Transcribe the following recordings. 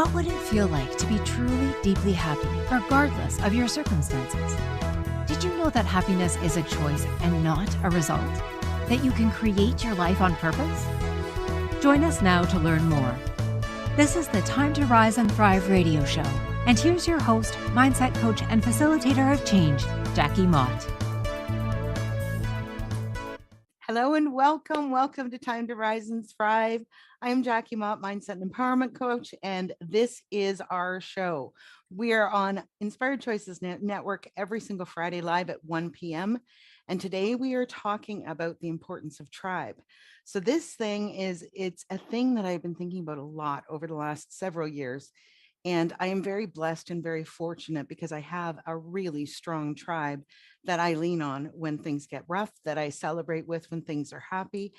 What would it feel like to be truly, deeply happy, regardless of your circumstances? Did you know that happiness is a choice and not a result? That you can create your life on purpose? Join us now to learn more. This is the Time to Rise and Thrive radio show. And here's your host, mindset coach, and facilitator of change, Jackie Mott. Hello and welcome. Welcome to Time to Rise and Thrive. I'm Jackie Mott, mindset and empowerment coach, and this is our show. We are on Inspired Choices Network every single Friday live at 1 p.m. And today we are talking about the importance of tribe. So this thing it's a thing that I've been thinking about a lot over the last several years. And I am very blessed and very fortunate because I have a really strong tribe that I lean on when things get rough, that I celebrate with when things are happy.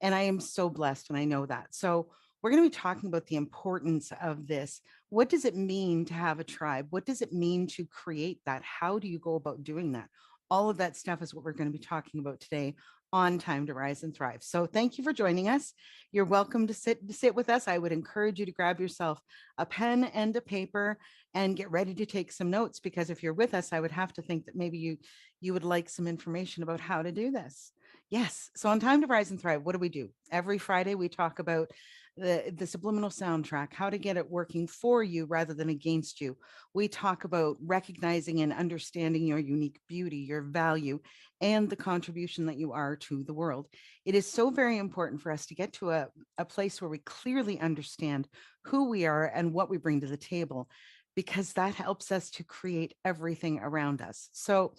And I am so blessed, and I know that. So we're going to be talking about the importance of this. What does it mean to have a tribe? What does it mean to create that? How do you go about doing that? All of that stuff is what we're going to be talking about today on Time to Rise and Thrive. So thank you for joining us. You're welcome to sit with us. I would encourage you to grab yourself a pen and a paper and get ready to take some notes, because if you're with us, I would have to think that maybe you would like some information about how to do this. Yes. So on Time to Rise and Thrive, what do? Every Friday, we talk about the subliminal soundtrack, how to get it working for you rather than against you. We talk about recognizing and understanding your unique beauty, your value, and the contribution that you are to the world. It is so very important for us to get to a place where we clearly understand who we are and what we bring to the table, because that helps us to create everything around us. So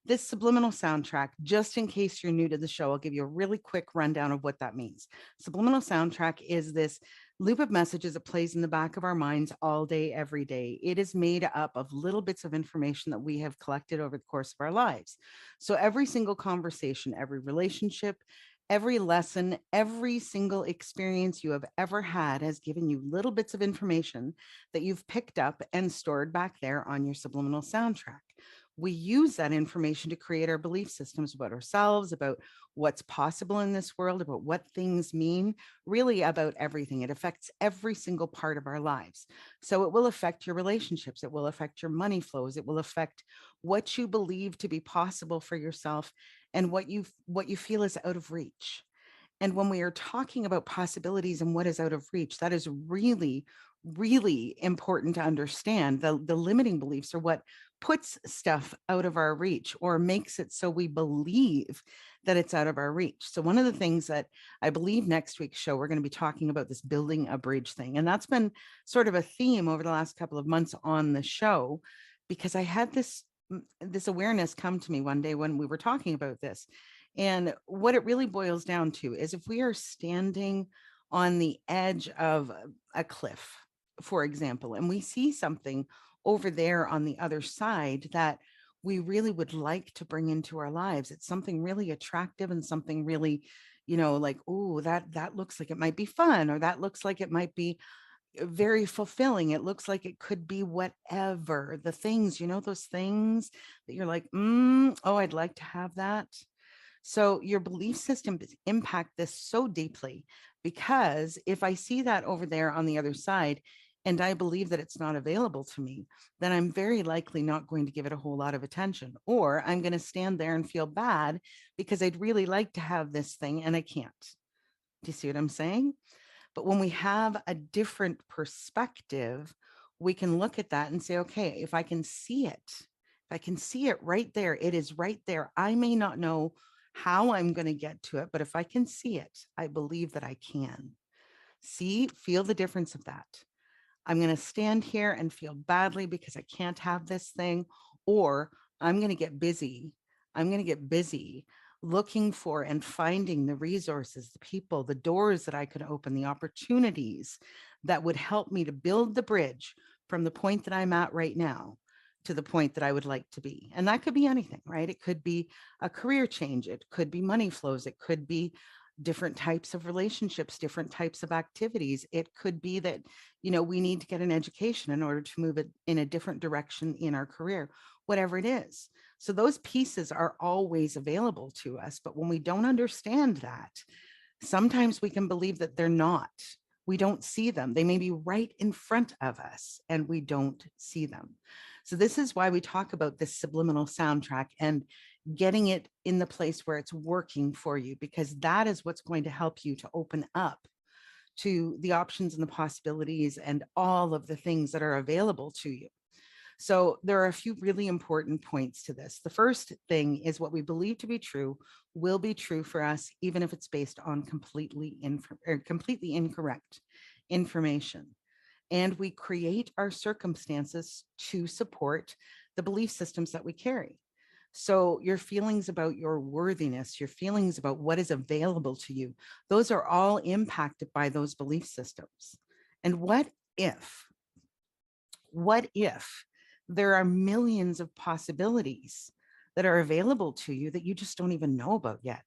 this subliminal soundtrack, just in case you're new to the show, I'll give you a really quick rundown of what that means. Subliminal soundtrack is this loop of messages that plays in the back of our minds all day, every day. It is made up of little bits of information that we have collected over the course of our lives. So every single conversation, every relationship, every lesson, every single experience you have ever had has given you little bits of information that you've picked up and stored back there on your subliminal soundtrack. We use that information to create our belief systems about ourselves, about what's possible in this world, about what things mean, really about everything. It affects every single part of our lives. So it will affect your relationships. It will affect your money flows. It will affect what you believe to be possible for yourself and what you feel is out of reach. And when we are talking about possibilities and what is out of reach, that is really, really important to understand. The limiting beliefs are what puts stuff out of our reach or makes it so we believe that it's out of our reach. So one of the things that I believe next week's show, we're going to be talking about this building a bridge thing. And that's been sort of a theme over the last couple of months on the show, because I had this awareness come to me one day when we were talking about this. And what it really boils down to is, if we are standing on the edge of a cliff, for example, and we see something over there on the other side that we really would like to bring into our lives. It's something really attractive and something really, like, oh, that looks like it might be fun, or that looks like it might be very fulfilling. It looks like it could be whatever the things, those things that you're like, oh, I'd like to have that. So your belief system impact this so deeply, because if I see that over there on the other side and I believe that it's not available to me, then I'm very likely not going to give it a whole lot of attention, or I'm going to stand there and feel bad because I'd really like to have this thing and I can't. Do you see what I'm saying? But when we have a different perspective, we can look at that and say, okay, if I can see it right there, it is right there. I may not know how I'm going to get to it, but if I can see it, I believe that I can. Feel the difference of that. I'm going to stand here and feel badly because I can't have this thing, or I'm going to get busy. I'm going to get busy looking for and finding the resources, the people, the doors that I could open, the opportunities that would help me to build the bridge from the point that I'm at right now to the point that I would like to be. And that could be anything, right? It could be a career change. It could be money flows. It could be different types of relationships, different types of activities. It could be that, we need to get an education in order to move it in a different direction in our career, whatever it is. So those pieces are always available to us. But when we don't understand that, sometimes we can believe that they're not. We don't see them. They may be right in front of us and we don't see them. So this is why we talk about this subliminal soundtrack and getting it in the place where it's working for you, because that is what's going to help you to open up to the options and the possibilities and all of the things that are available to you. So there are a few really important points to this. The first thing is what we believe to be true will be true for us, even if it's based on completely incorrect information. And we create our circumstances to support the belief systems that we carry. So your feelings about your worthiness, your feelings about what is available to you, those are all impacted by those belief systems. And what if there are millions of possibilities that are available to you that you just don't even know about yet?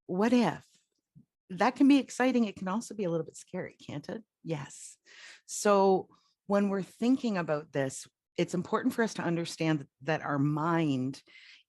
What if? That can be exciting. It can also be a little bit scary, can't it? Yes. So when we're thinking about this, it's important for us to understand that our mind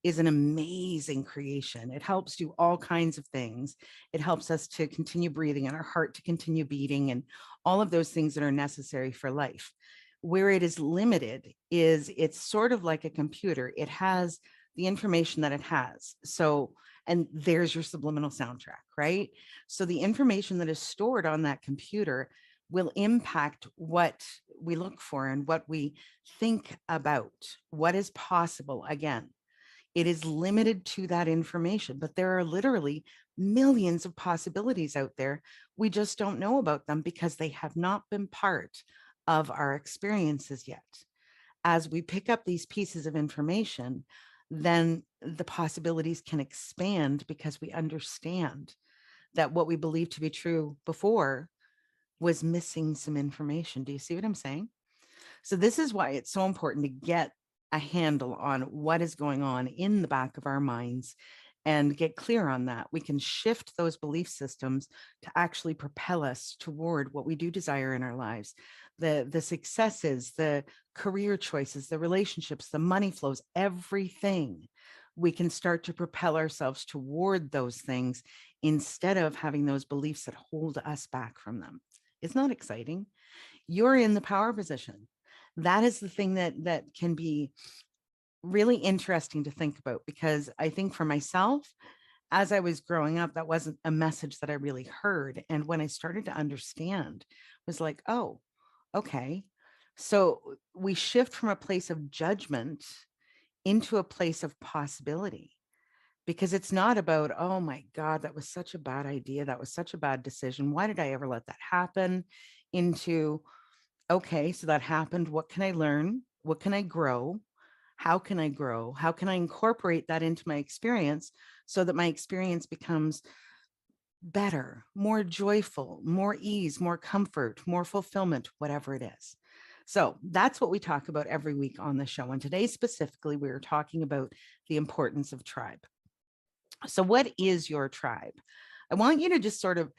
is an amazing creation. It helps do all kinds of things. It helps us to continue breathing and our heart to continue beating and all of those things that are necessary for life. Where it is limited is it's sort of like a computer. It has the information that it has. So, and there's your subliminal soundtrack, right? So the information that is stored on that computer will impact what we look for and what we think about, what is possible. Again, it is limited to that information, but there are literally millions of possibilities out there. We just don't know about them because they have not been part of our experiences yet. As we pick up these pieces of information, then the possibilities can expand because we understand that what we believed to be true before was missing some information. Do you see what I'm saying? So this is why it's so important to get a handle on what is going on in the back of our minds and get clear on that. We can shift those belief systems to actually propel us toward what we do desire in our lives. The successes, the career choices, the relationships, the money flows, everything. We can start to propel ourselves toward those things instead of having those beliefs that hold us back from them. Isn't that exciting? You're in the power position. That is the thing that can be really interesting to think about, because I think for myself, as I was growing up, that wasn't a message that I really heard. And when I started to understand, was like, oh, okay. So we shift from a place of judgment into a place of possibility, because it's not about, oh my God, that was such a bad idea. That was such a bad decision. Why did I ever let that happen? Into, okay, so that happened. What can I learn? What can I grow? How can I grow? How can I incorporate that into my experience so that my experience becomes better, more joyful, more ease, more comfort, more fulfillment, whatever it is? So that's what we talk about every week on the show. And today specifically, we are talking about the importance of tribe. So what is your tribe? I want you to just sort of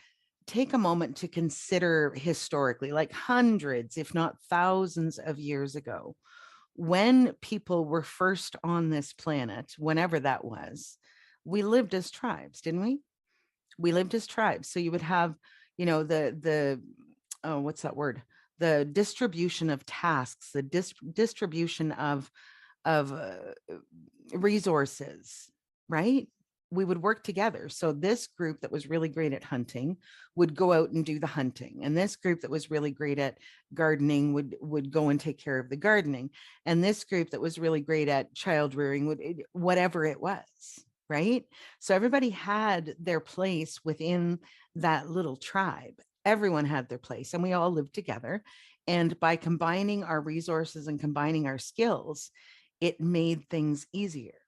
take a moment to consider historically, like hundreds, if not thousands of years ago, when people were first on this planet, whenever that was, we lived as tribes, didn't we? We lived as tribes. So you would have, the oh, what's that word? The distribution of tasks, the distribution of resources, right? We would work together. So this group that was really great at hunting would go out and do the hunting, and this group that was really great at gardening would go and take care of the gardening, and this group that was really great at child rearing would, whatever it was, right? So everybody had their place within that little tribe. Everyone had their place, and we all lived together. And by combining our resources and combining our skills, it made things easier.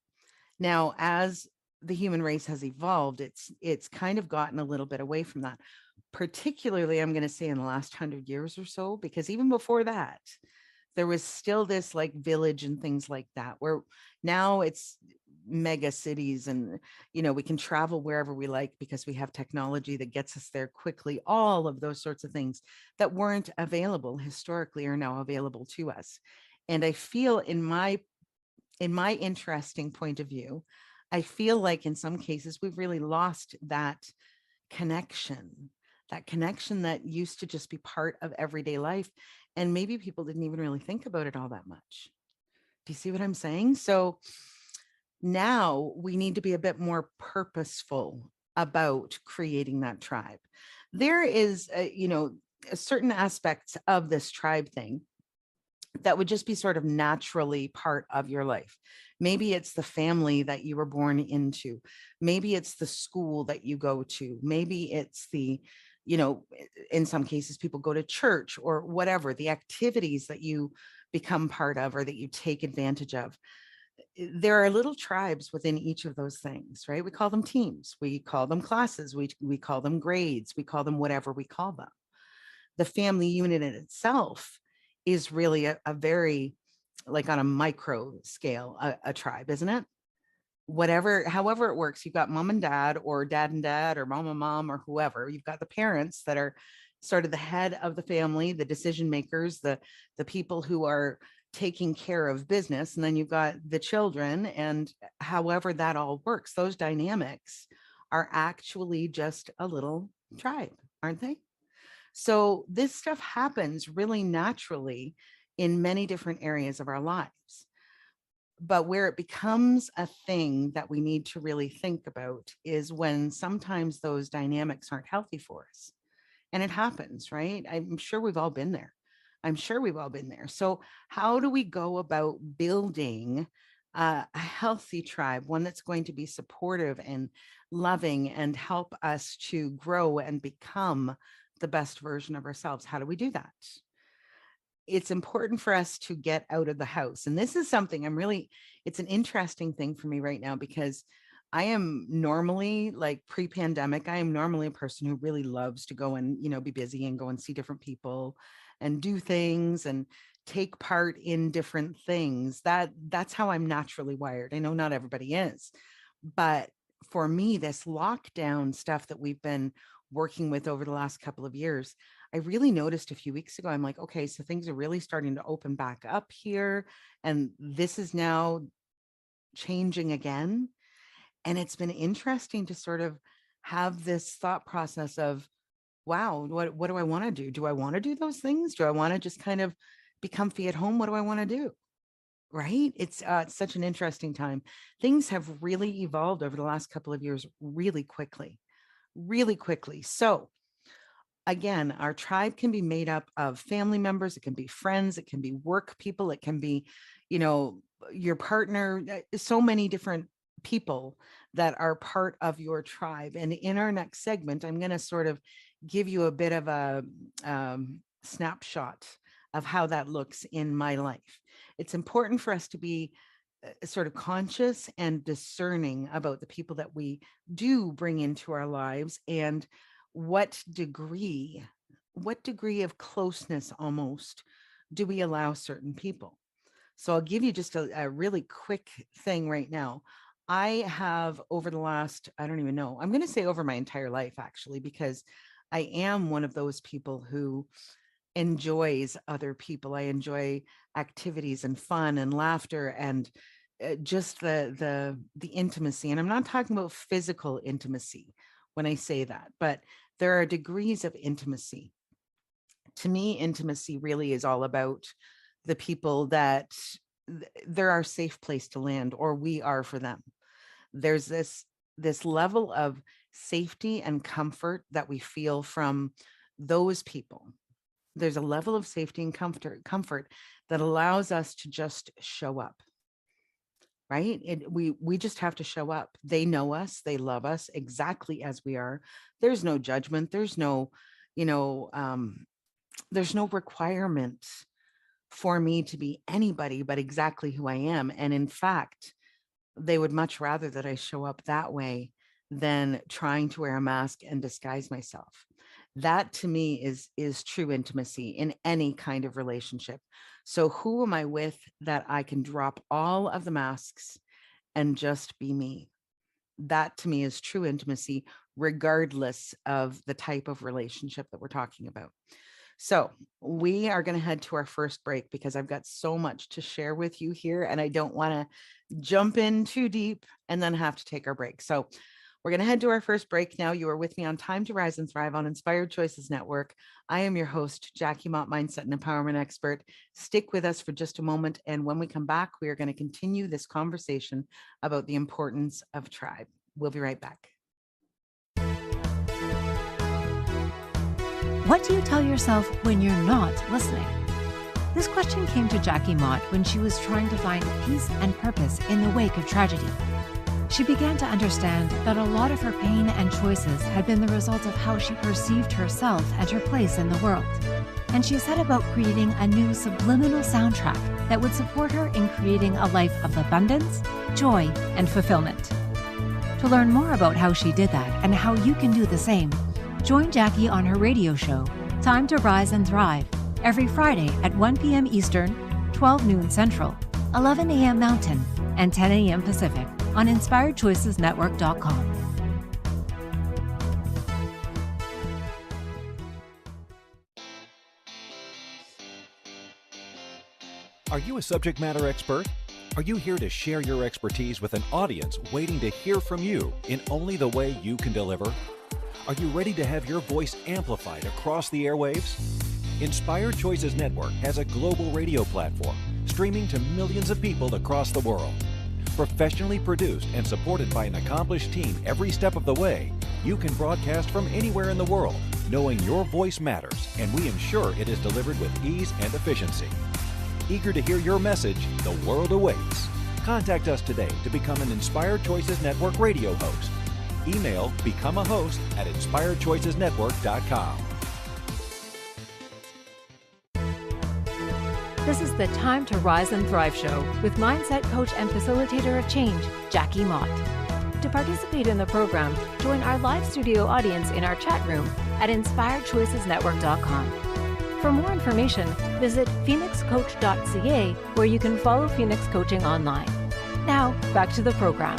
Now, as the human race has evolved, it's kind of gotten a little bit away from that, particularly, I'm going to say, in the last 100 years or so, because even before that, there was still this like village and things like that, where now it's mega cities, and we can travel wherever we like because we have technology that gets us there quickly. All of those sorts of things that weren't available historically are now available to us. And I feel in my interesting point of view, I feel like in some cases we've really lost that connection, that connection that used to just be part of everyday life. And maybe people didn't even really think about it all that much. Do you see what I'm saying? So now we need to be a bit more purposeful about creating that tribe. There is, certain aspects of this tribe thing that would just be sort of naturally part of your life. Maybe it's the family that you were born into. Maybe it's the school that you go to. Maybe it's in some cases, people go to church or whatever, the activities that you become part of or that you take advantage of. There are little tribes within each of those things, right? We call them teams. We call them classes. We call them grades. We call them whatever we call them. The family unit in itself is really a very, like on a micro scale, a tribe, isn't it? However it works, you've got mom and dad or dad and dad or mom and mom or whoever. You've got the parents that are sort of the head of the family, the decision makers, the people who are taking care of business. And then you've got the children, and however that all works, those dynamics are actually just a little tribe, aren't they? So this stuff happens really naturally in many different areas of our lives. But where it becomes a thing that we need to really think about is when sometimes those dynamics aren't healthy for us. And it happens, right? I'm sure we've all been there. I'm sure we've all been there. So how do we go about building a healthy tribe, one that's going to be supportive and loving and help us to grow and become the best version of ourselves? How do we do that? It's important for us to get out of the house. And this is something it's an interesting thing for me right now, because I am normally, like pre-pandemic, I am normally a person who really loves to go and, be busy and go and see different people and do things and take part in different things. That's how I'm naturally wired. I know not everybody is, but for me, this lockdown stuff that we've been working with over the last couple of years, I really noticed a few weeks ago, I'm like, okay, so things are really starting to open back up here. And this is now changing again. And it's been interesting to sort of have this thought process of, wow, what do I want to do? Do I want to do those things? Do I want to just kind of be comfy at home? What do I want to do? Right? It's such an interesting time. Things have really evolved over the last couple of years really quickly, really quickly. So again, our tribe can be made up of family members, it can be friends, it can be work people, it can be, your partner, so many different people that are part of your tribe. And in our next segment, I'm going to sort of give you a bit of a snapshot of how that looks in my life. It's important for us to be sort of conscious and discerning about the people that we do bring into our lives, and what degree of closeness almost do we allow certain people. So I'll give you just a really quick thing right now. I have, over the last, I don't even know, I'm going to say over my entire life, actually, because I am one of those people who enjoys other people. I enjoy activities and fun and laughter and just the intimacy. And I'm not talking about physical intimacy when I say that, but there are degrees of intimacy. To me, intimacy really is all about the people that they're our safe place to land, or we are for them. There's this level of safety and comfort that we feel from those people. There's a level of safety and comfort that allows us to just show up, right? We just have to show up. They know us, they love us exactly as we are. There's no judgment. There's no, there's no requirement for me to be anybody but exactly who I am. And in fact, they would much rather that I show up that way than trying to wear a mask and disguise myself. That to me is true intimacy in any kind of relationship. So who am I with that I can drop all of the masks and just be me? That to me is true intimacy, regardless of the type of relationship that we're talking about. So we are going to head to our first break because I've got so much to share with you here, and I don't want to jump in too deep and then have to take our break. So We're going to head to our first break now. You are with me on Time to Rise and Thrive on Inspired Choices Network. I am your host, Jackie Mott, mindset and empowerment expert. Stick with us for just a moment. And when we come back, we are going to continue this conversation about the importance of tribe. We'll be right back. What do you tell yourself when you're not listening? This question came to Jackie Mott when she was trying to find peace and purpose in the wake of tragedy. She began to understand that a lot of her pain and choices had been the result of how she perceived herself and her place in the world. And she set about creating a new subliminal soundtrack that would support her in creating a life of abundance, joy, and fulfillment. To learn more about how she did that and how you can do the same, join Jackie on her radio show, Time to Rise and Thrive, every Friday at 1 p.m. Eastern, 12 noon Central, 11 a.m. Mountain, and 10 a.m. Pacific on InspiredChoicesNetwork.com. Are you a subject matter expert? Are you here to share your expertise with an audience waiting to hear from you in only the way you can deliver? Are you ready to have your voice amplified across the airwaves? Inspired Choices Network has a global radio platform streaming to millions of people across the world. Professionally produced and supported by an accomplished team every step of the way, you can broadcast from anywhere in the world, knowing your voice matters, and we ensure it is delivered with ease and efficiency. Eager to hear your message, the world awaits. Contact us today to become an Inspired Choices Network radio host. Email become a host at inspiredchoicesnetwork.com. This is the Time to Rise and Thrive show with mindset coach and facilitator of change, Jackie Mott. To participate in the program, join our live studio audience in our chat room at inspiredchoicesnetwork.com. For more information, visit phoenixcoach.ca, where you can follow Phoenix Coaching online. Now, back to the program.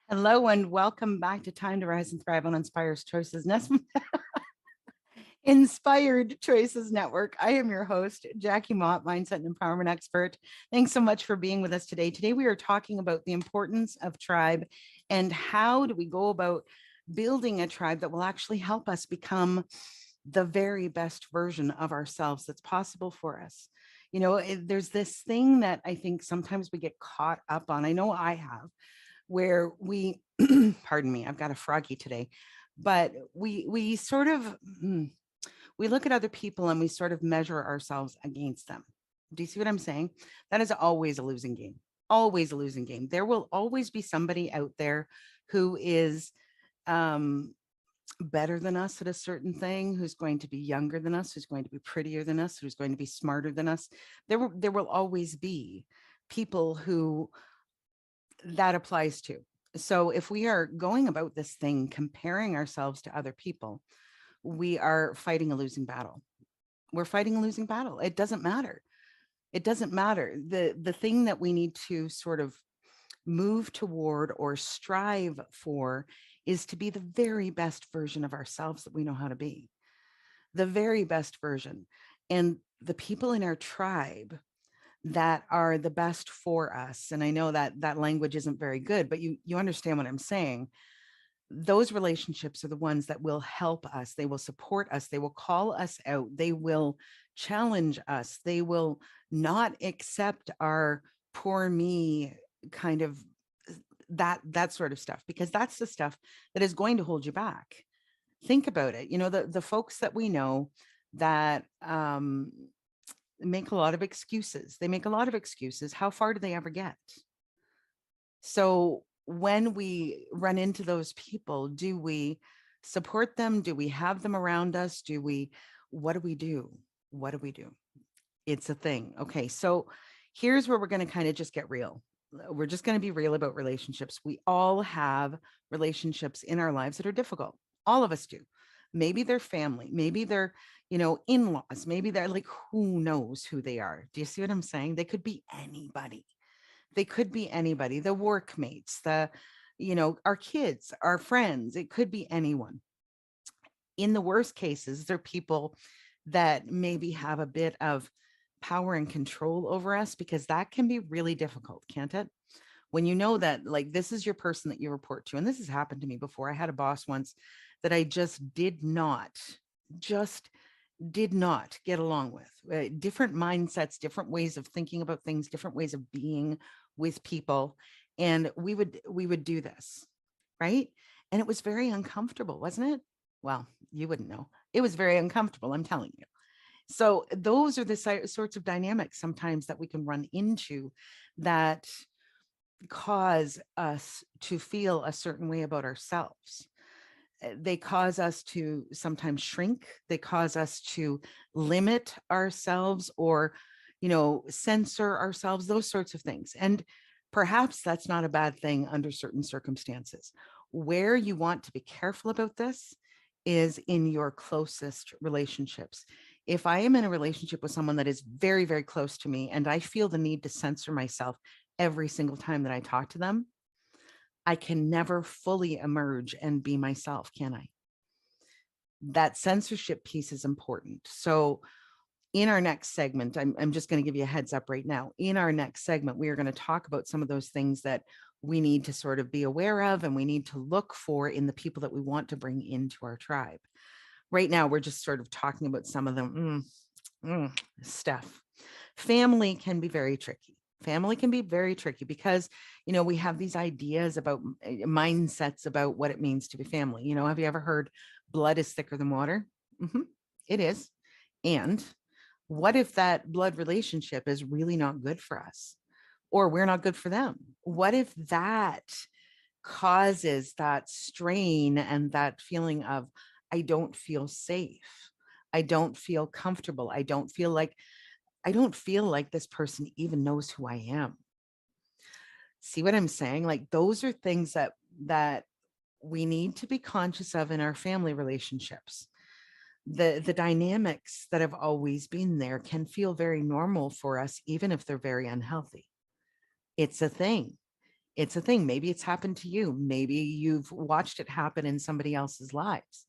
Hello and welcome back to Time to Rise and Thrive on Inspired Choices Network. I am your host, Jackie Mott, mindset and empowerment expert. Thanks so much for being with us today. Today, we are talking about the importance of tribe and how do we go about building a tribe that will actually help us become the very best version of ourselves that's possible for us. You know, there's this thing that I think sometimes we get caught up on. I know I have, where we, pardon me, I've got a froggy today, but we sort of, we look at other people and we sort of measure ourselves against them. Do you see what I'm saying? That is always a losing game, always a losing game. There will always be somebody out there who is better than us at a certain thing, who's going to be younger than us, who's going to be prettier than us, who's going to be smarter than us. There will always be people who that applies to. So if we are going about this thing, comparing ourselves to other people, we are fighting a losing battle. We're fighting a losing battle. It doesn't matter. It doesn't matter. The thing that we need to sort of move toward or strive for is to be the very best version of ourselves that we know how to be. The very best version. And the people in our tribe that are the best for us, and I know that that language isn't very good, but you understand what I'm saying. Those relationships are the ones that will help us. They will support us. They will call us out. They will challenge us. They will not accept our poor me kind of that sort of stuff, because that's the stuff that is going to hold you back. Think about it. You know, the folks that we know that make a lot of excuses. They make a lot of excuses. How far do they ever get? So when we run into those people, do we support them? Do we have them around us? What do we do? What do we do? It's a thing. Okay. So here's where we're going to kind of just get real. We're just going to be real about relationships. We all have relationships in our lives that are difficult. All of us do. Maybe they're family, maybe they're, in-laws, maybe they're like, who knows who they are. Do you see what I'm saying? They could be anybody. They could be anybody, the workmates, our kids, our friends. It could be anyone. In the worst cases, they're people that maybe have a bit of power and control over us, because that can be really difficult, can't it? When you know that, like, this is your person that you report to. And this has happened to me before. I had a boss once that I just did not get along with. Different mindsets, different ways of thinking about things, different ways of being with people. And we would do this, right? And it was very uncomfortable, wasn't it? Well, you wouldn't know. It was very uncomfortable, I'm telling you. So those are the sorts of dynamics sometimes that we can run into that cause us to feel a certain way about ourselves. They cause us to sometimes shrink. They cause us to limit ourselves or, censor ourselves, those sorts of things. And perhaps that's not a bad thing under certain circumstances. Where you want to be careful about this is in your closest relationships. If I am in a relationship with someone that is very, very close to me and I feel the need to censor myself every single time that I talk to them, I can never fully emerge and be myself, can I? That censorship piece is important. So in our next segment, I'm just going to give you a heads up right now. In our next segment, we are going to talk about some of those things that we need to sort of be aware of and we need to look for in the people that we want to bring into our tribe. Right now, we're just sort of talking about some of them stuff. Family can be very tricky. Family can be very tricky because, we have these ideas about mindsets about what it means to be family. Have you ever heard blood is thicker than water? It is. And what if that blood relationship is really not good for us or we're not good for them? What if that causes that strain and that feeling of, I don't feel safe. I don't feel comfortable. I don't feel like this person even knows who I am. See what I'm saying? Like those are things that we need to be conscious of in our family relationships. The dynamics that have always been there can feel very normal for us, even if they're very unhealthy. It's a thing. It's a thing. Maybe it's happened to you. Maybe you've watched it happen in somebody else's lives.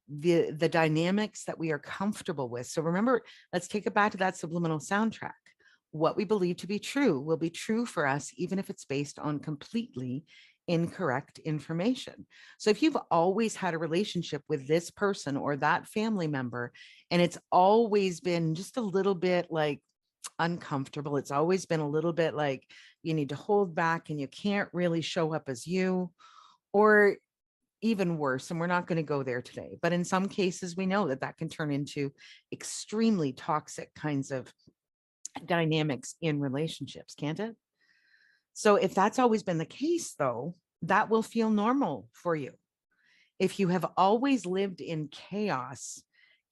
The dynamics that we are comfortable with. So remember, let's take it back to that subliminal soundtrack. What we believe to be true will be true for us, even if it's based on completely incorrect information. So if you've always had a relationship with this person or that family member, and it's always been just a little bit like uncomfortable, it's always been a little bit like you need to hold back and you can't really show up as you, or even worse, and we're not going to go there today, but in some cases we know that can turn into extremely toxic kinds of dynamics in relationships, can't it? So if that's always been the case, though, that will feel normal for you. If you have always lived in chaos,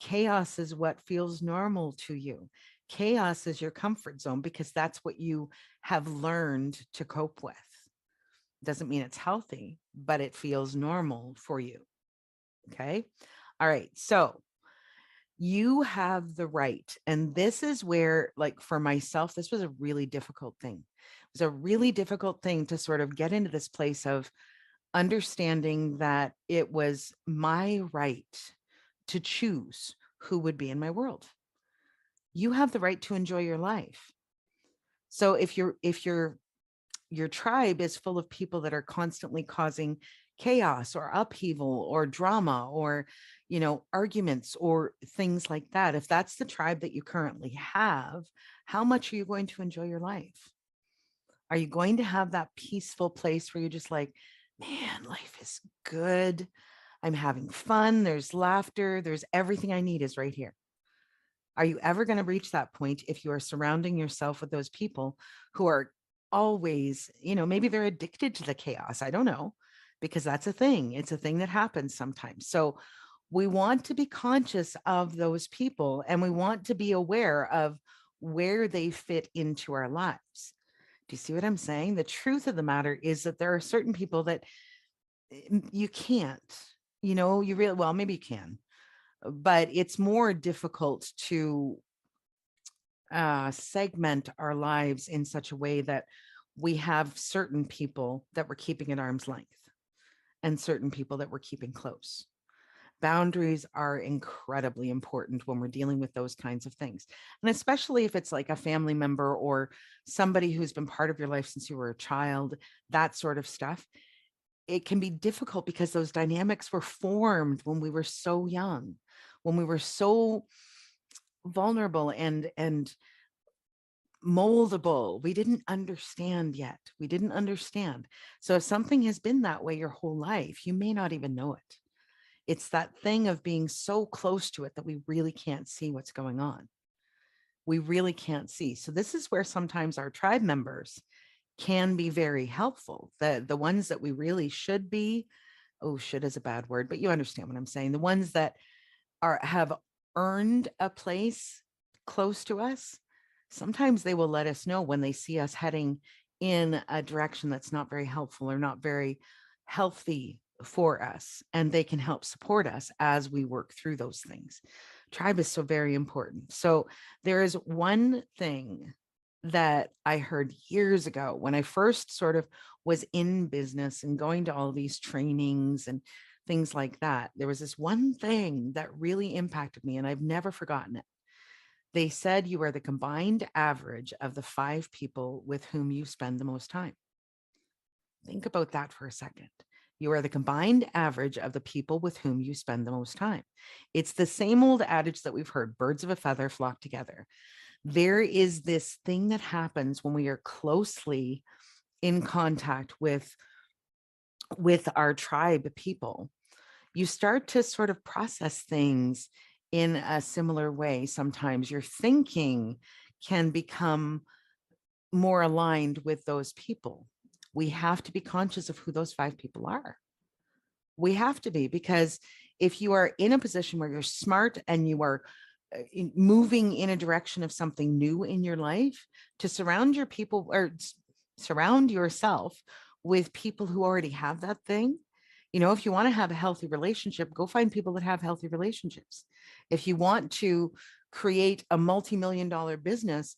chaos is what feels normal to you. Chaos is your comfort zone because that's what you have learned to cope with. Doesn't mean it's healthy, but it feels normal for you. Okay. All right. So you have the right. And this is where, like for myself, this was a really difficult thing. It was a really difficult thing to sort of get into this place of understanding that it was my right to choose who would be in my world. You have the right to enjoy your life. So if your tribe is full of people that are constantly causing chaos or upheaval or drama or, arguments or things like that, if that's the tribe that you currently have, how much are you going to enjoy your life? Are you going to have that peaceful place where you're just like, man, life is good. I'm having fun. There's laughter. There's everything I need is right here. Are you ever going to reach that point if you are surrounding yourself with those people who are always, maybe they're addicted to the chaos? I don't know, because that's a thing. It's a thing that happens sometimes. So we want to be conscious of those people and we want to be aware of where they fit into our lives. Do you see what I'm saying? The truth of the matter is that there are certain people that you can't, you really, well, maybe you can, but it's more difficult to segment our lives in such a way that we have certain people that we're keeping at arm's length and certain people that we're keeping close. Boundaries are incredibly important when we're dealing with those kinds of things. And especially if it's like a family member or somebody who's been part of your life since you were a child, that sort of stuff. It can be difficult because those dynamics were formed when we were so young, when we were so vulnerable and moldable. We didn't understand yet. We didn't understand. So if something has been that way your whole life, you may not even know it. It's that thing of being so close to it that we really can't see what's going on. We really can't see. So this is where sometimes our tribe members can be very helpful. The ones that we really should be, oh, should is a bad word, but you understand what I'm saying. The ones that have earned a place close to us, sometimes they will let us know when they see us heading in a direction that's not very helpful or not very healthy for us, and they can help support us as we work through those things. Tribe is so very important. So there is one thing that I heard years ago when I first sort of was in business and going to all these trainings and things like that. There was this one thing that really impacted me, and I've never forgotten it. They said you are the combined average of the 5 people with whom you spend the most time. Think about that for a second. You are the combined average of the people with whom you spend the most time. It's the same old adage that we've heard, birds of a feather flock together. There is this thing that happens when we are closely in contact with our tribe people. You start to sort of process things in a similar way. Sometimes your thinking can become more aligned with those people. We have to be conscious of who those 5 people are. We have to be, because if you are in a position where you're smart and you are moving in a direction of something new in your life, to surround your people or surround yourself with people who already have that thing. You know, if you want to have a healthy relationship, go find people that have healthy relationships. If you want to create a multi-million-dollar business,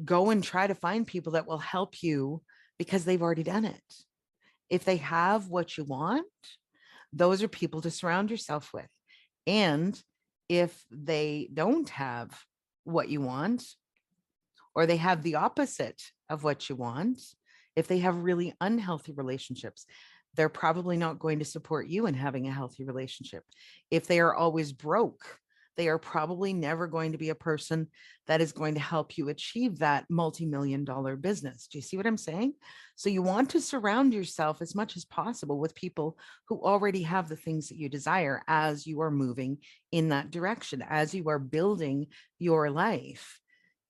go and try to find people that will help you because they've already done it. If they have what you want, those are people to surround yourself with. And if they don't have what you want, or they have the opposite of what you want, if they have really unhealthy relationships, they're probably not going to support you in having a healthy relationship. If they are always broke, they are probably never going to be a person that is going to help you achieve that multi-million-dollar business. Do you see what I'm saying? So you want to surround yourself as much as possible with people who already have the things that you desire as you are moving in that direction, as you are building your life.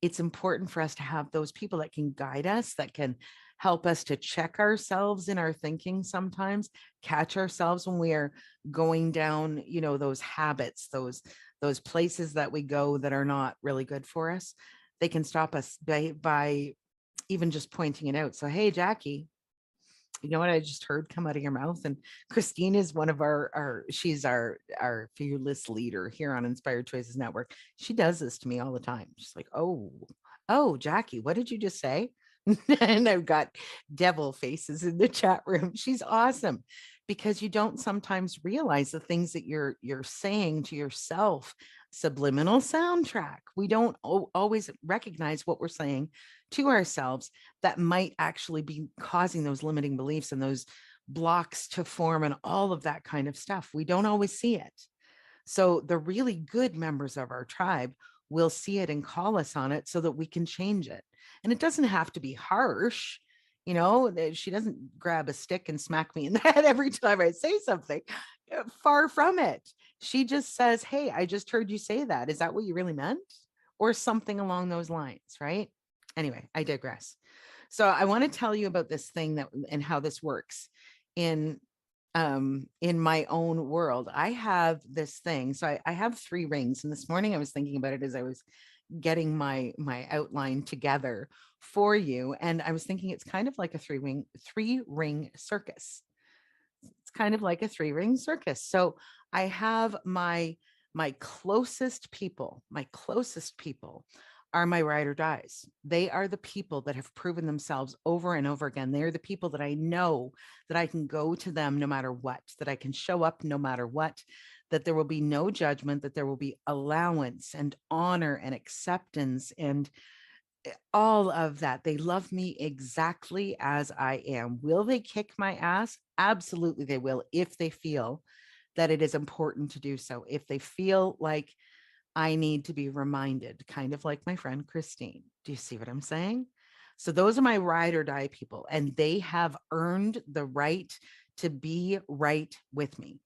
It's important for us to have those people that can guide us, that can help us to check ourselves in our thinking sometimes, catch ourselves when we are going down, you know, those habits, those places that we go that are not really good for us. They can stop us by even just pointing it out. So, hey, Jackie, you know what I just heard come out of your mouth? And Christine is one of she's our fearless leader here on Inspired Choices Network. She does this to me all the time. She's like, oh, Jackie, what did you just say? And I've got devil faces in the chat room. She's awesome, because you don't sometimes realize the things that you're saying to yourself. Subliminal soundtrack. We don't always recognize what we're saying to ourselves that might actually be causing those limiting beliefs and those blocks to form and all of that kind of stuff. We don't always see it. So the really good members of our tribe will see it and call us on it so that we can change it. And it doesn't have to be harsh. You know, she doesn't grab a stick and smack me in the head every time I say something. Far from it. She just says, hey, I just heard you say that. Is that what you really meant? Or something along those lines, right? Anyway, I digress. So I want to tell you about this thing and how this works in my own world. I have this thing. So I have 3 rings. And this morning I was thinking about it as I was getting my outline together for you. And I was thinking it's kind of like a 3-ring circus. It's kind of like a 3-ring circus. So I have my closest people are my ride or dies. They are the people that have proven themselves over and over again. They are the people that I know that I can go to them no matter what, that I can show up no matter what, that there will be no judgment, that there will be allowance and honor and acceptance and all of that. They love me exactly as I am. Will they kick my ass? Absolutely, they will, if they feel that it is important to do so. If they feel like I need to be reminded, kind of like my friend Christine. Do you see what I'm saying? So those are my ride or die people, and they have earned the right to be right with me.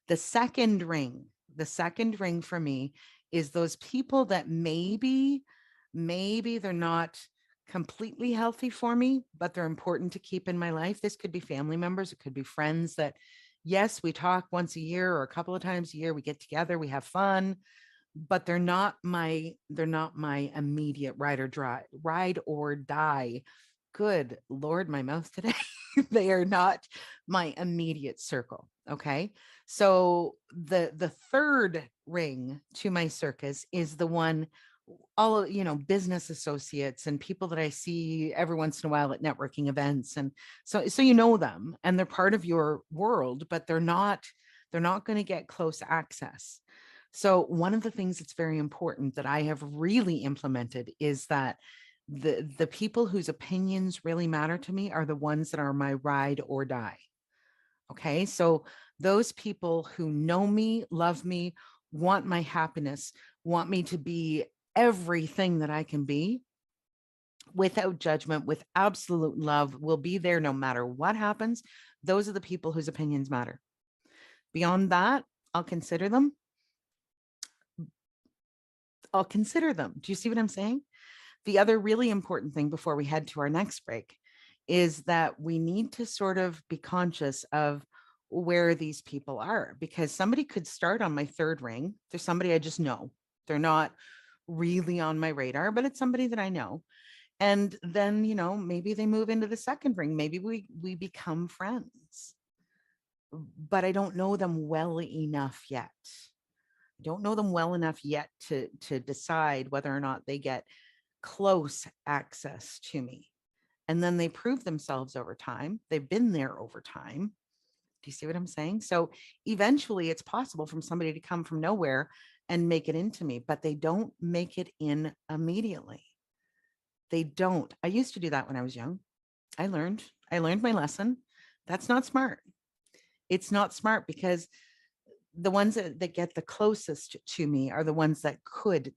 The second ring for me is those people that maybe they're not completely healthy for me, but they're important to keep in my life. This could be family members. It could be friends that, yes, we talk once a year or a couple of times a year. We get together, we have fun, but they're not my immediate ride or die. Good Lord, my mouth today. They are not my immediate circle. Okay. So the third ring to my circus is the one, all, business associates and people that I see every once in a while at networking events. And so you know them and they're part of your world, but they're not going to get close access. So one of the things that's very important that I have really implemented is that the people whose opinions really matter to me are the ones that are my ride or die. Okay. So those people who know me, love me, want my happiness, want me to be everything that I can be without judgment, with absolute love, will be there no matter what happens. Those are the people whose opinions matter. Beyond that, I'll consider them. Do you see what I'm saying? The other really important thing before we head to our next break is that we need to sort of be conscious of where these people are, because somebody could start on my third ring. There's somebody I just know. They're not really on my radar, but it's somebody that I know. And then, maybe they move into the second ring. Maybe we become friends, but I don't know them well enough yet. To decide whether or not they get close access to me. And then they prove themselves over time. They've been there over time. Do you see what I'm saying? So eventually it's possible for somebody to come from nowhere and make it into me, but they don't make it in immediately. They don't. I used to do that when I was young. I learned my lesson. That's not smart. It's not smart, because the ones that get the closest to me are the ones that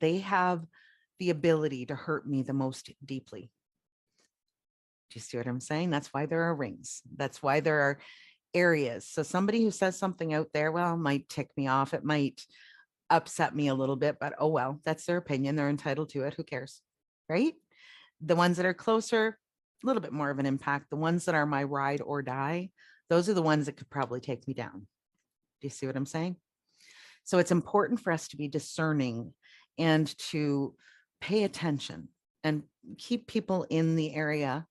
they have the ability to hurt me the most deeply. Do you see what I'm saying? That's why there are rings. That's why there are areas. So somebody who says something out there, well, might tick me off. It might upset me a little bit, but oh, well, that's their opinion. They're entitled to it. Who cares? Right? The ones that are closer, a little bit more of an impact. The ones that are my ride or die, those are the ones that could probably take me down. Do you see what I'm saying? So it's important for us to be discerning and to pay attention and keep people in the area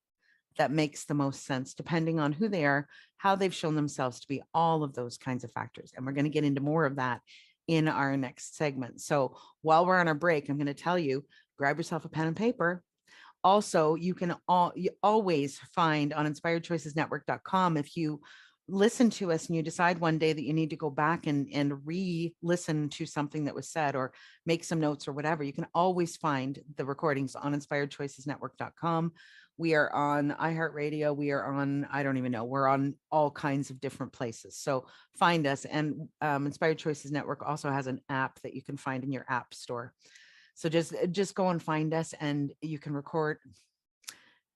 that makes the most sense, depending on who they are, how they've shown themselves to be, all of those kinds of factors. And we're going to get into more of that in our next segment. So while we're on our break, I'm going to tell you, grab yourself a pen and paper. Also, you can always find on inspiredchoicesnetwork.com, if you listen to us and you decide one day that you need to go back and re-listen to something that was said or make some notes or whatever, you can always find the recordings on inspiredchoicesnetwork.com. We are on iHeartRadio. We are on, I don't even know, we're on all kinds of different places. So find us. And Inspired Choices Network also has an app that you can find in your app store. So just go and find us, and you can record.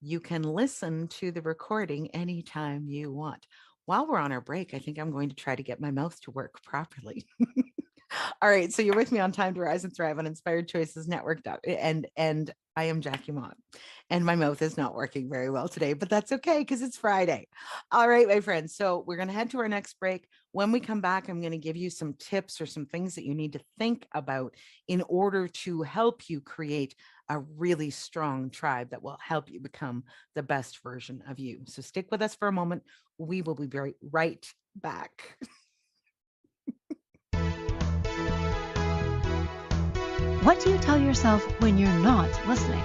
You can listen to the recording anytime you want. While we're on our break, I think I'm going to try to get my mouth to work properly. All right. So you're with me on Time to Rise and Thrive on Inspired Choices Network. And I am Jackie Mott, and my mouth is not working very well today, but that's okay, because it's Friday. All right, my friends. So we're going to head to our next break. When we come back, I'm going to give you some tips or some things that you need to think about in order to help you create a really strong tribe that will help you become the best version of you. So stick with us for a moment. We will be right back. What do you tell yourself when you're not listening?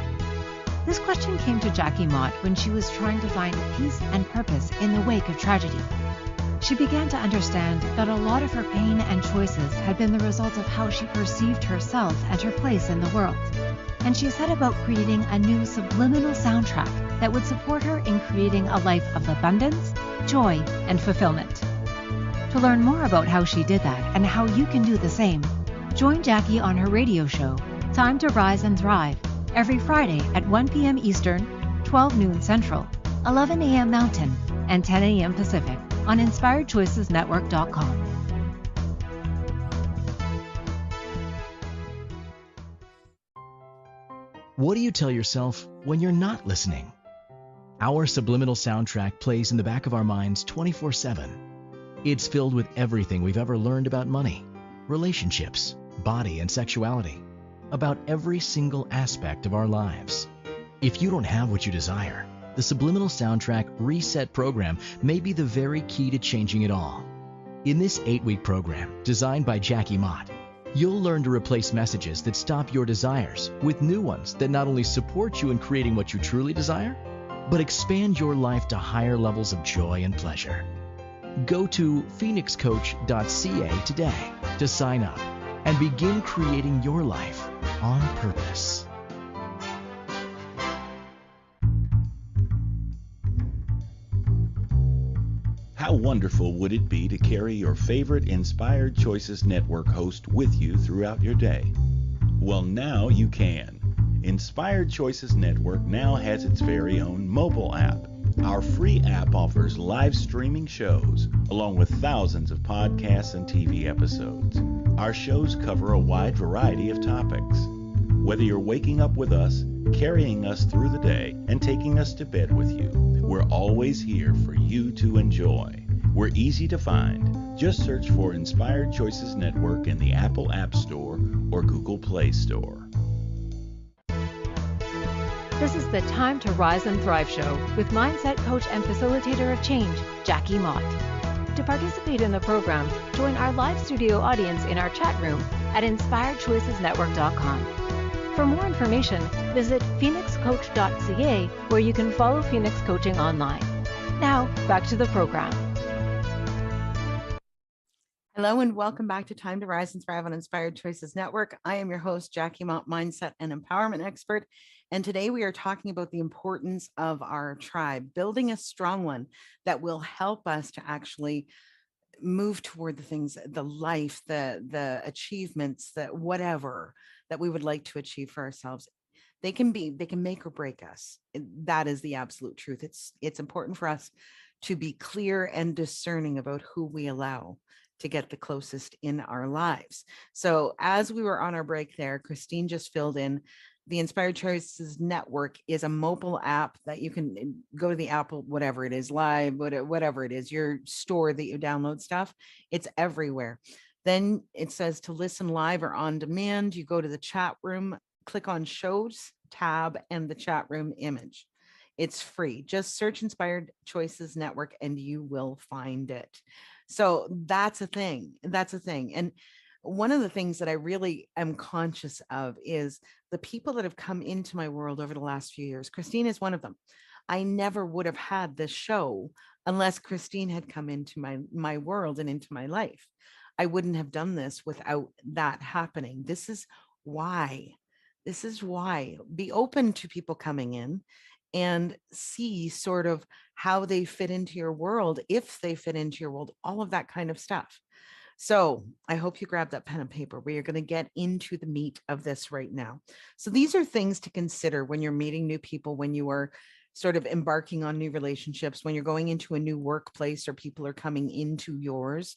This question came to Jackie Mott when she was trying to find peace and purpose in the wake of tragedy. She began to understand that a lot of her pain and choices had been the result of how she perceived herself and her place in the world. And she set about creating a new subliminal soundtrack that would support her in creating a life of abundance, joy, and fulfillment. To learn more about how she did that and how you can do the same, join Jackie on her radio show, Time to Rise and Thrive, every Friday at 1 p.m. Eastern, 12 noon Central, 11 a.m. Mountain, and 10 a.m. Pacific on InspiredChoicesNetwork.com. What do you tell yourself when you're not listening? Our subliminal soundtrack plays in the back of our minds 24/7. It's filled with everything we've ever learned about money, relationships, body, and sexuality, about every single aspect of our lives. If you don't have what you desire, the Subliminal Soundtrack Reset program may be the very key to changing it all. In this 8-week program, designed by Jackie Mott, you'll learn to replace messages that stop your desires with new ones that not only support you in creating what you truly desire, but expand your life to higher levels of joy and pleasure. Go to phoenixcoach.ca today to sign up and begin creating your life on purpose. How wonderful would it be to carry your favorite Inspired Choices Network host with you throughout your day? Well, now you can. Inspired Choices Network now has its very own mobile app. Our free app offers live streaming shows, along with thousands of podcasts and TV episodes. Our shows cover a wide variety of topics. Whether you're waking up with us, carrying us through the day, and taking us to bed with you, we're always here for you to enjoy. We're easy to find. Just search for Inspired Choices Network in the Apple App Store or Google Play Store. This is the Time to Rise and Thrive show with mindset coach and facilitator of change, Jackie Mott. To participate in the program, join our live studio audience in our chat room at InspiredChoicesNetwork.com. For more information, visit phoenixcoach.ca, where you can follow Phoenix Coaching online. Now, back to the program. Hello and welcome back to Time to Rise and Thrive on Inspired Choices Network. I am your host, Jackie Mott, mindset and empowerment expert. And today we are talking about the importance of our tribe, building a strong one that will help us to actually move toward the things, the life, the achievements, that whatever that we would like to achieve for ourselves. They can make or break us. That is the absolute truth. It's important for us to be clear and discerning about who we allow to get the closest in our lives. So as we were on our break there, Christine just filled in. The Inspired Choices Network is a mobile app that you can go to the Apple, whatever it is, live, whatever it is, your store that you download stuff. It's everywhere. Then it says to listen live or on demand. You go to the chat room, click on shows tab and the chat room image. It's free. Just search Inspired Choices Network and you will find it. So that's a thing. That's a thing. And one of the things that I really am conscious of is the people that have come into my world over the last few years. Christine is one of them. I never would have had this show unless Christine had come into my world and into my life. I wouldn't have done this without that happening. This is why. Be open to people coming in and see sort of how they fit into your world, if they fit into your world, all of that kind of stuff. So I hope you grab that pen and paper. We are going to get into the meat of this right now. So these are things to consider when you're meeting new people, when you are sort of embarking on new relationships, when you're going into a new workplace or people are coming into yours.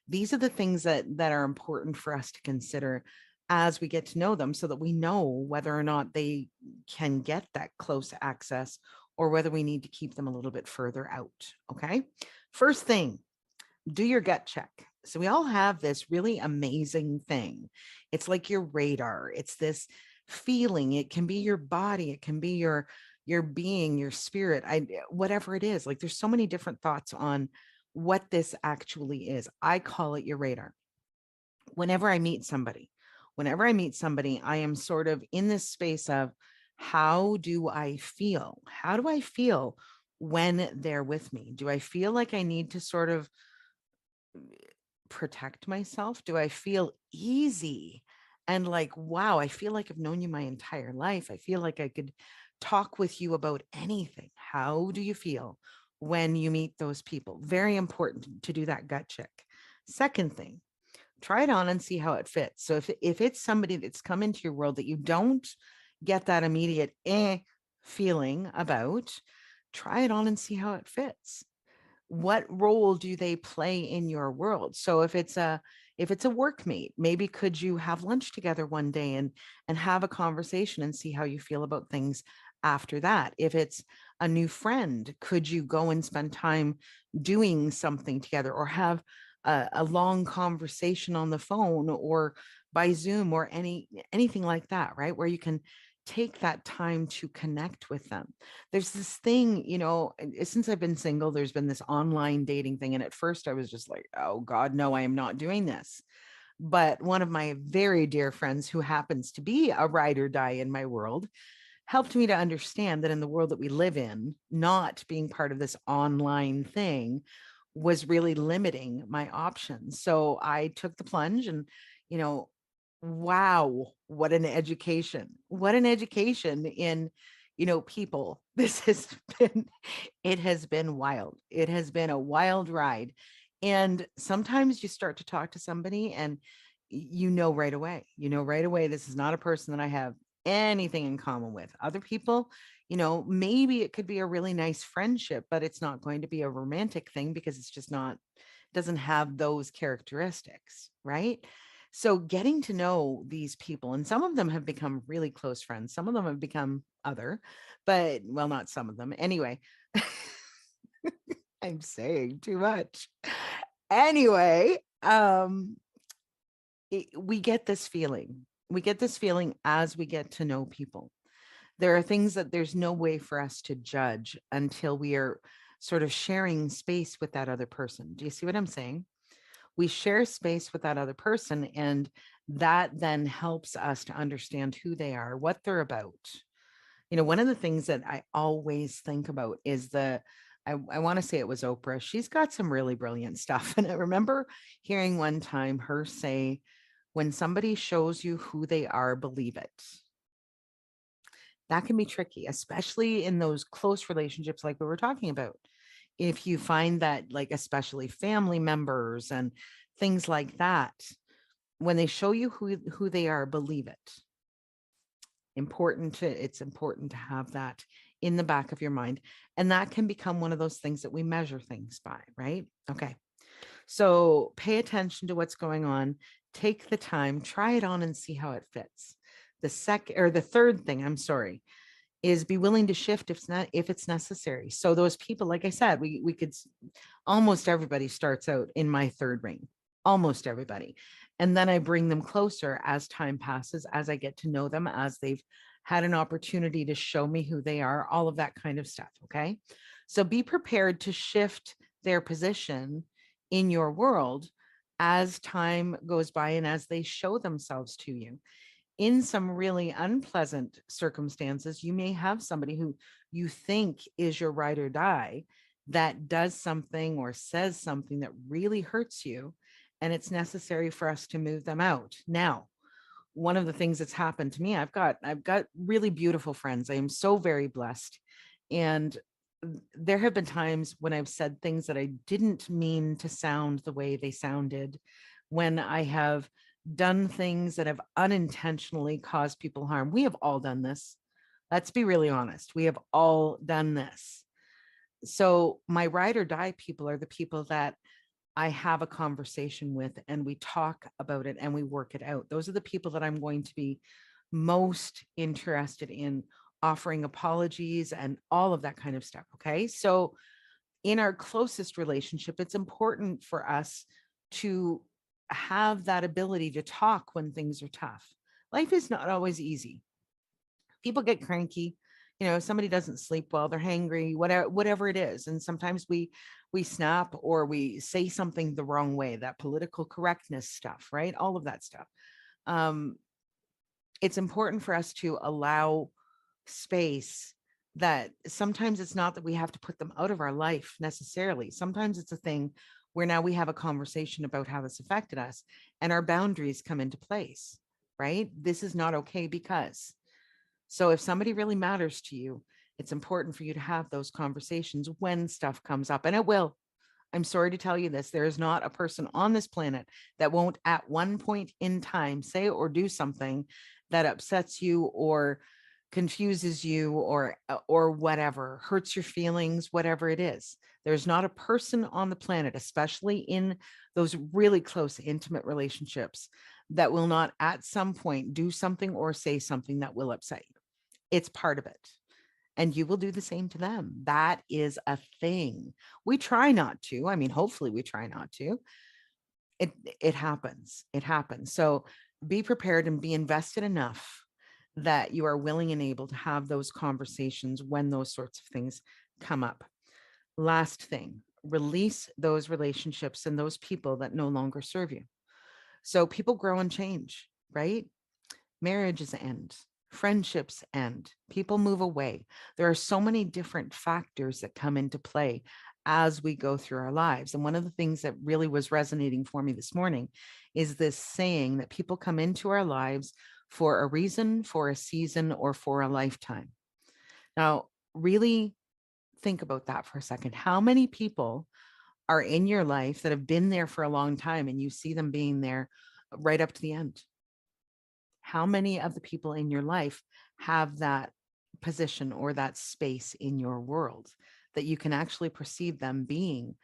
These are the things that are important for us to consider as we get to know them, so that we know whether or not they can get that close access or whether we need to keep them a little bit further out. Okay. First thing, do your gut check. So we all have this really amazing thing. It's like your radar. It's this feeling. It can be your body. It can be your being, your spirit, whatever it is. Like there's so many different thoughts on what this actually is. I call it your radar. Whenever I meet somebody, I am sort of in this space of, how do I feel? How do I feel when they're with me? Do I feel like I need to sort of protect myself? Do I feel easy and like, wow, I feel like I've known you my entire life. I feel like I could talk with you about anything. How do you feel when you meet those people? Very important to do that gut check. Second thing, try it on and see how it fits. So if it's somebody that's come into your world that you don't get that immediate feeling about, try it on and see how it fits. What role do they play in your world? So if it's a workmate, maybe could you have lunch together one day and have a conversation and see how you feel about things after that? If it's a new friend, could you go and spend time doing something together, or have a long conversation on the phone or by Zoom or anything like that, right? Where you can take that time to connect with them. There's this thing, since I've been single, there's been this online dating thing. And at first I was just like, oh God, no, I am not doing this. But one of my very dear friends, who happens to be a ride or die in my world, helped me to understand that in the world that we live in, not being part of this online thing was really limiting my options. So I took the plunge and, you know, wow, what an education. What an education in, people. It has been wild. It has been a wild ride. And sometimes you start to talk to somebody and right away, this is not a person that I have anything in common with. Other people, maybe it could be a really nice friendship, but it's not going to be a romantic thing because it's just not, doesn't have those characteristics, right? So getting to know these people, and some of them have become really close friends, some of them have become other, but well, not some of them. Anyway, I'm saying too much. Anyway, we get this feeling. We get this feeling as we get to know people. There are things that there's no way for us to judge until we are sort of sharing space with that other person. Do you see what I'm saying? We share space with that other person, and that then helps us to understand who they are, what they're about. One of the things that I always think about is I want to say it was Oprah. She's got some really brilliant stuff. And I remember hearing one time her say, when somebody shows you who they are, believe it. That can be tricky, especially in those close relationships like we were talking about. If you find that, like, especially family members and things like that, when they show you who they are, believe it. It's important to have that in the back of your mind. And that can become one of those things that we measure things by, right? Okay. So pay attention to what's going on, take the time, try it on and see how it fits. The third thing, I'm sorry, is be willing to shift if it's necessary. So those people, like I said, we could, almost everybody starts out in my third ring, almost everybody. And then I bring them closer as time passes, as I get to know them, as they've had an opportunity to show me who they are, all of that kind of stuff. Okay. So be prepared to shift their position in your world as time goes by and as they show themselves to you. In some really unpleasant circumstances, you may have somebody who you think is your ride or die that does something or says something that really hurts you, and it's necessary for us to move them out. Now, one of the things that's happened to me, I've got really beautiful friends. I am so very blessed. And there have been times when I've said things that I didn't mean to sound the way they sounded, when I have done things that have unintentionally caused people harm. We have all done this. Let's be really honest. We have all done this. So my ride or die people are the people that I have a conversation with and we talk about it and we work it out. Those are the people that I'm going to be most interested in offering apologies and all of that kind of stuff. Okay. So in our closest relationship, it's important for us to have that ability to talk when things are tough. Life is not always easy. People get cranky. Somebody doesn't sleep well, they're hangry, whatever it is. And sometimes we snap or we say something the wrong way, that political correctness stuff, right? All of that stuff. It's important for us to allow space, that sometimes it's not that we have to put them out of our life necessarily. Sometimes it's a thing where now we have a conversation about how this affected us and our boundaries come into place, right? This is not okay because. So if somebody really matters to you, it's important for you to have those conversations when stuff comes up, and it will. I'm sorry to tell you this. There is not a person on this planet that won't at one point in time say or do something that upsets you or confuses you or whatever, hurts your feelings, whatever it is. There's not a person on the planet, especially in those really close, intimate relationships, that will not at some point do something or say something that will upset you. It's part of it. And you will do the same to them. That is a thing. We try not to. I mean, hopefully we try not to. It happens. It happens. So be prepared and be invested enough that you are willing and able to have those conversations when those sorts of things come up. Last thing, release those relationships and those people that no longer serve you. So people grow and change, right? Marriages end. Friendships end, people move away. There are so many different factors that come into play as we go through our lives. And one of the things that really was resonating for me this morning is this saying that people come into our lives for a reason, for a season, or for a lifetime. Now, really think about that for a second. How many people are in your life that have been there for a long time and you see them being there right up to the end? How many of the people in your life have that position or that space in your world that you can actually perceive them being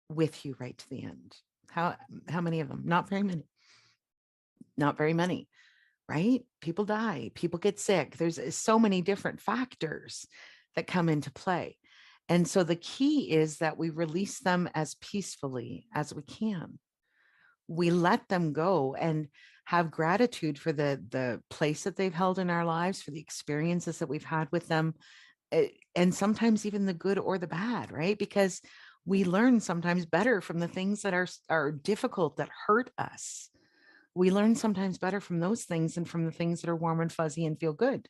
with you right to the end? How many of them? Not very many. Not very many, right? People die, people get sick. There's so many different factors that come into play. And so the key is that we release them as peacefully as we can. We let them go and have gratitude for the place that they've held in our lives, for the experiences that we've had with them, and sometimes even the good or the bad, right? Because we learn sometimes better from the things that are difficult, that hurt us. We learn sometimes better from those things than from the things that are warm and fuzzy and feel good.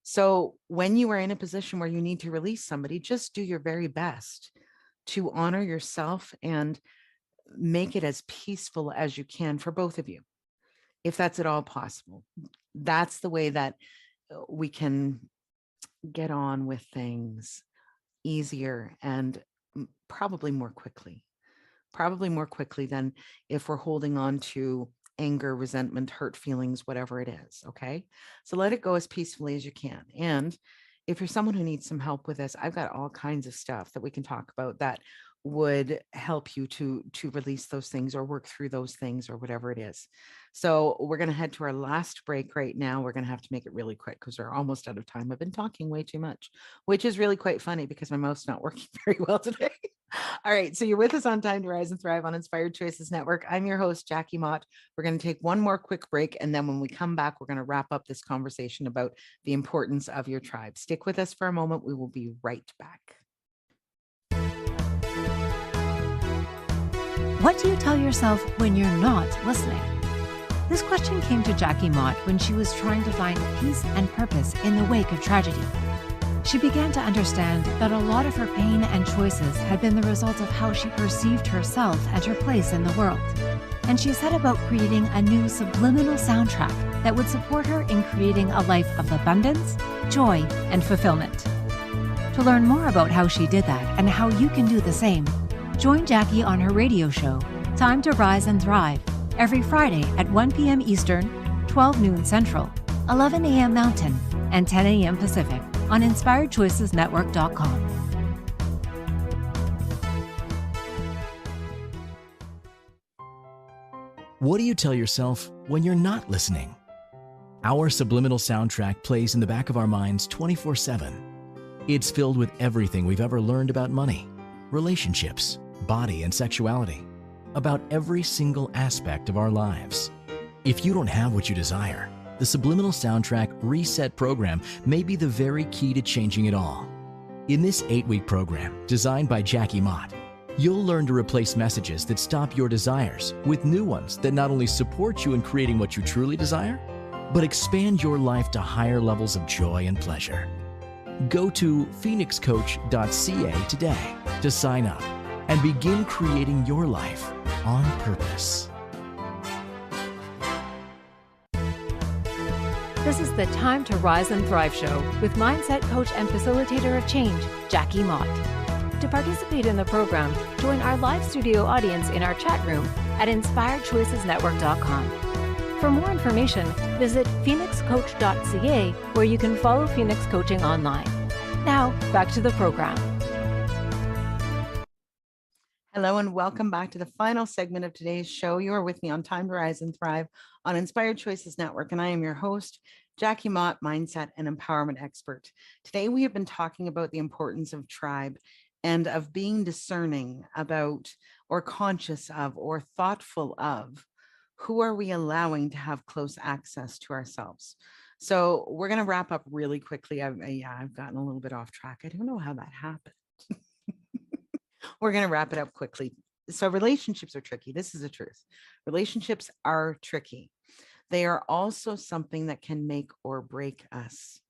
So when you are in a position where you need to release somebody, just do your very best to honor yourself and make it as peaceful as you can for both of you, if that's at all possible. That's the way that we can get on with things easier and probably more quickly than if we're holding on to anger, resentment, hurt feelings, whatever it is. Okay. So let it go as peacefully as you can. And if you're someone who needs some help with this, I've got all kinds of stuff that we can talk about that would help you to release those things or work through those things or whatever it is. So we're going to head to our last break right now. We're going to have to make it really quick because we're almost out of time. I've been talking way too much, which is really quite funny because my mouth's not working very well today. All right. So you're with us on Time to Rise and Thrive on Inspired Choices Network. I'm your host, Jackie Mott. We're going to take one more quick break. And then when we come back, we're going to wrap up this conversation about the importance of your tribe. Stick with us for a moment. We will be right back. What do you tell yourself when you're not listening? This question came to Jackie Mott when she was trying to find peace and purpose in the wake of tragedy. She began to understand that a lot of her pain and choices had been the result of how she perceived herself and her place in the world. And she set about creating a new subliminal soundtrack that would support her in creating a life of abundance, joy, and fulfillment. To learn more about how she did that and how you can do the same, join Jackie on her radio show, Time to Rise and Thrive, every Friday at 1 p.m. Eastern, 12 noon Central, 11 a.m. Mountain, and 10 a.m. Pacific on InspiredChoicesNetwork.com. What do you tell yourself when you're not listening? Our subliminal soundtrack plays in the back of our minds 24/7. It's filled with everything we've ever learned about money, relationships, body, and sexuality, about every single aspect of our lives. If you don't have what you desire, the Subliminal Soundtrack Reset program may be the very key to changing it all. In this 8-week program, designed by Jackie Mott, you'll learn to replace messages that stop your desires with new ones that not only support you in creating what you truly desire, but expand your life to higher levels of joy and pleasure. Go to phoenixcoach.ca today to sign up and begin creating your life on purpose. This is the Time to Rise and Thrive show with mindset coach and facilitator of change, Jackie Mott. To participate in the program, join our live studio audience in our chat room at inspiredchoicesnetwork.com. For more information, visit phoenixcoach.ca, where you can follow Phoenix Coaching online. Now, back to the program. Hello and welcome back to the final segment of today's show. You are with me on Time to Rise and Thrive on Inspired Choices Network, and I am your host, Jackie Mott, mindset and empowerment expert. Today, we have been talking about the importance of tribe and of being discerning about, or conscious of, or thoughtful of who are we allowing to have close access to ourselves. So we're going to wrap up really quickly. I've gotten a little bit off track. I don't know how that happened. We're going to wrap it up quickly. So relationships are tricky. This is the truth. Relationships are tricky. They are also something that can make or break us.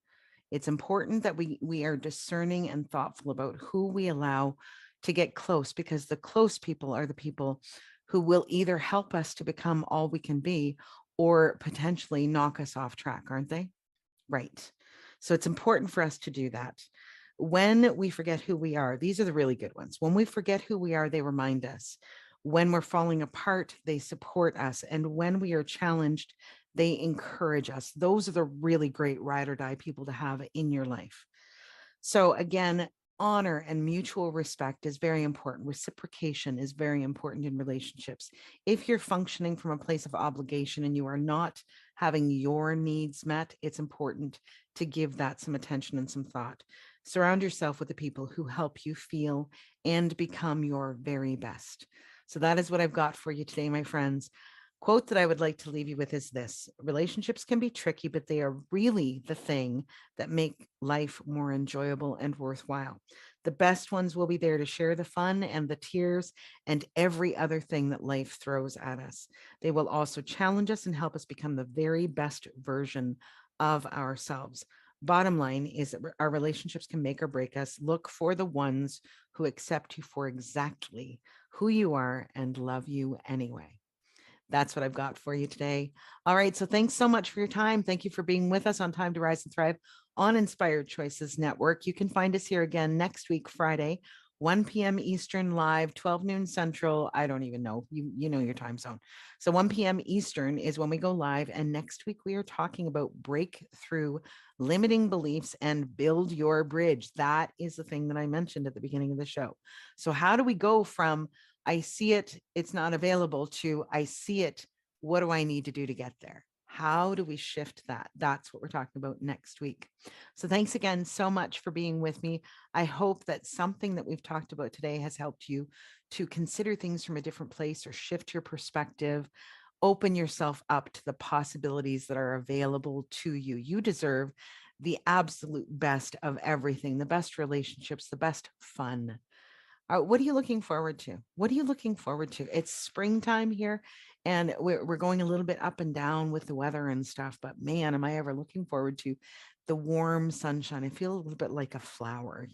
It's important that we are discerning and thoughtful about who we allow to get close, because the close people are the people who will either help us to become all we can be or potentially knock us off track, aren't they? Right. So it's important for us to do that. When we forget who we are, these are the really good ones. When we forget who we are, they remind us. When we're falling apart, they support us. And when we are challenged, they encourage us. Those are the really great ride or die people to have in your life. So again, honor and mutual respect is very important. Reciprocation is very important in relationships. If you're functioning from a place of obligation and you are not having your needs met, it's important to give that some attention and some thought. Surround yourself with the people who help you feel and become your very best. So that is what I've got for you today, my friends. Quote that I would like to leave you with is this: relationships can be tricky, but they are really the thing that make life more enjoyable and worthwhile. The best ones will be there to share the fun and the tears and every other thing that life throws at us. They will also challenge us and help us become the very best version of ourselves. Bottom line is that our relationships can make or break us. Look for the ones who accept you for exactly who you are and love you anyway. That's what I've got for you today. All right. So thanks so much for your time. Thank you for being with us on Time to Rise and Thrive on Inspired Choices Network. You can find us here again next week, Friday, 1 p.m. Eastern live, 12 noon Central. I don't even know. You know your time zone. So 1 p.m. Eastern is when we go live. And next week, we are talking about breakthrough limiting beliefs and build your bridge. That is the thing that I mentioned at the beginning of the show. So how do we go from I see it, it's not available, to I see it, what do I need to do to get there? How do we shift that? That's what we're talking about next week. So thanks again so much for being with me. I hope that something that we've talked about today has helped you to consider things from a different place or shift your perspective. Open yourself up to the possibilities that are available to you. You deserve the absolute best of everything, the best relationships, the best fun. What are you looking forward to? What are you looking forward to? It's springtime here, and we're going a little bit up and down with the weather and stuff, but man, am I ever looking forward to the warm sunshine. I feel a little bit like a flower,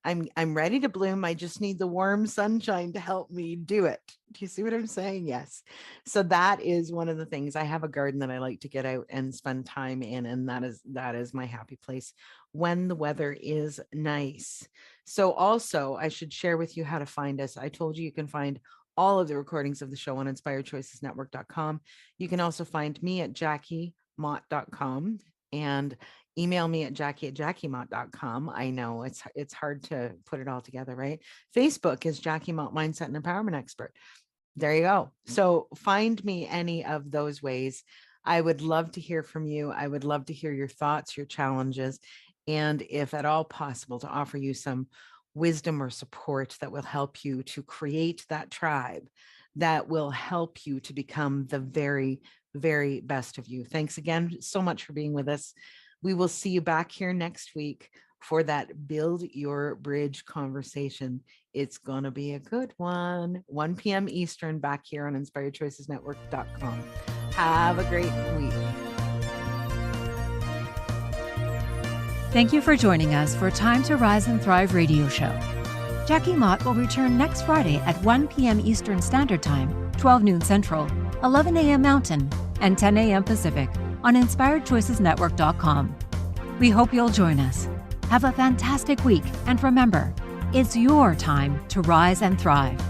I'm ready to bloom. I just need the warm sunshine to help me do it. Do you see what I'm saying? Yes. So that is one of the things. I have a garden that I like to get out and spend time in, and that is my happy place when the weather is nice. So also, I should share with you how to find us. I told you can find all of the recordings of the show on inspiredchoicesnetwork.com. You can also find me at jackiemott.com and email me at jackie@jackiemott.com. I know it's hard to put it all together, right? Facebook is Jackie Mott, Mindset and Empowerment Expert. There you go. So find me any of those ways. I would love to hear from you. I would love to hear your thoughts, your challenges, and if at all possible, to offer you some wisdom or support that will help you to create that tribe that will help you to become the very, very best of you. Thanks again so much for being with us. We will see you back here next week for that Build Your Bridge conversation. It's going to be a good one. 1 p.m. Eastern back here on inspiredchoicesnetwork.com. Have a great week. Thank you for joining us for Time to Rise and Thrive radio show. Jackie Mott will return next Friday at 1 p.m. Eastern Standard Time, 12 noon Central, 11 a.m. Mountain, and 10 a.m. Pacific on InspiredChoicesNetwork.com. We hope you'll join us. Have a fantastic week, and remember, it's your time to rise and thrive.